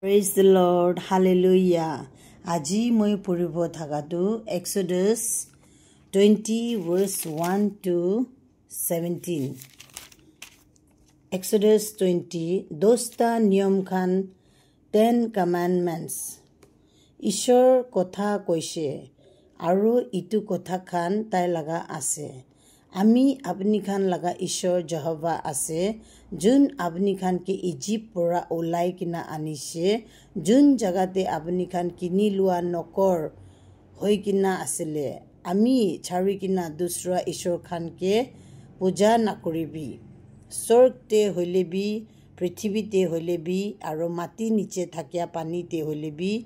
Praise the Lord, hallelujah. Aji moi puribo thagatu Exodus 20 verse 1 to 17. Exodus 20 dosta niyam khan 10 commandments. Ishor kotha koise aru itu kotha khan tai laga ase. Ami apni khan laga Ishor Jehovah ase. Jun apni khan ke Egypt pura ulai kina anishe. Jun jagate apni khan kini lua nokor hoi kina asile. Ami chari kina dusra Ishor khan ke puja nakuribi. Sorg te hoilebi, prithibi te hoilebi, aru mati niche thakya pani te hoilebi.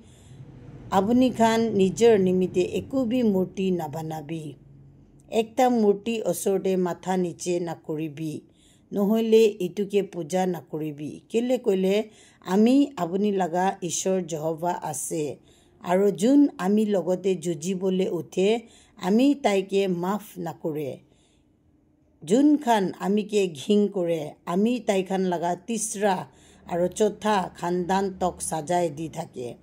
Apni khan nijer nimite ekubi murti nabanabi. Ekta murti osorde matha niche nakuribi. Nohole ituke puja nakuribi. Kile koile ami apuni laga Ishor Jehovah ase. Aro jun ami logote juji bole uthe ami taike maaf nakure. Jun khan ami ke ghing kore. Ami tai khan laga tisra aro chotha khandan tok sajai di thake.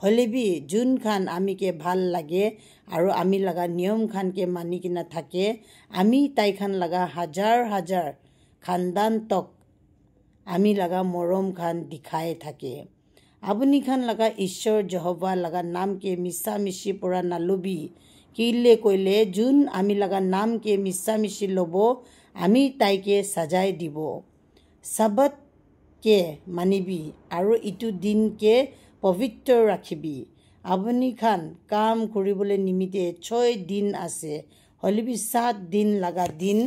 Holebi jun khan ami ke bhal lage aro ami laga niyam khan ke mani kina thake ami tai khan laga hajar khandan tok ami laga morom khan dikhai thake. Apuni khan laga Ishor Jehovah laga nam ke misa mishi pura nalubi. Kile koile jun ami laga nam ke misa mishi lobo ami tai ke sajai dibo. Sabat ke manibi aro itu din ke পবিত্ৰ ৰাখিবি আপুনি খান কাম কৰিবলৈ নিমিতে 6 দিন আছে হলিবি 7 দিন লাগা দিন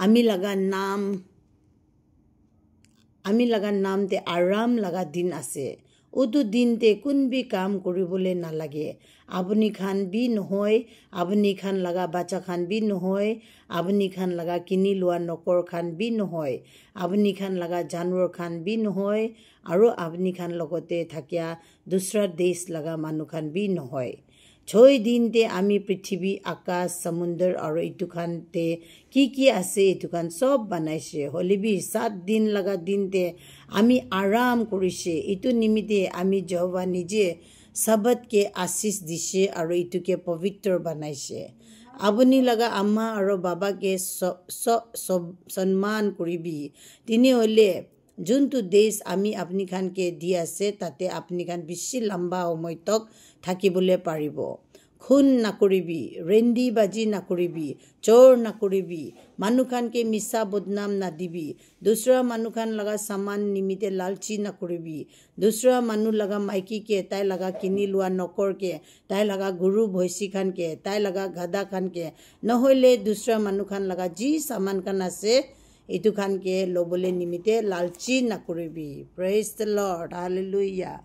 আমি লাগা নাম তে আৰাম লাগা দিন আছে উদু দিন তে কোনবি কাম কৰিবলৈ নালাগে আপুনি খান বি নহয় আপুনি খান লাগা বাচ্চা খান বি নহয় আপুনি খান লাগা কিনি লোৱা নকৰ খান বি নহয় আপুনি খান লাগা জানৱৰ খান বি নহয় আৰু আপুনি খান লগতে থাকিয়া দুসৰা দেশ লাগা মানুহ খান বি নহয় 6 দিন তে আমি পৃথিৱী আকাশ সমুদ্ৰ আৰু ইটু খান তে কি আছে ইটু খান সব বনাইছে হলিবি 7 দিন লাগা দিন তে আমি আৰাম কৰিছে ইটু নিমিতে আমি জহৱা নিজে সাবাত কে আশীষ দিছে আৰু ইটুকে পবিত্ৰ বনাইছে আপুনি লাগা আম্মা আৰু বাবা কে সন্মান কৰিবি তিনি হলে যোনটো দেশ আমি আপনি খান কে দি আছে তাতে আপনি খান বেছি লম্বা সময় তক থাকিবলে পাৰিব খুন নকৰিবি ৰেন্দি বাজি নকৰিবি চোৰ নকৰিবি মানুহ খান কে মিছা বদনাম নাদিবি দুসৰা মানুহ খান লগা সামান নিমিতে লালচি নকৰিবি দুসৰা মানুহ লগা মাইকি কে তাই লগা কিনি লোৱা নকৰ কে তাই লগা গুৰু ভৈসি খান কে তাই লগা গাদা খান কে নহলে দুসৰা মানুহ খান লগা যি সামান খান আছে ইটু খান কে লবলে নিমিতে লালচি নকৰিবি Praise the Lord, hallelujah.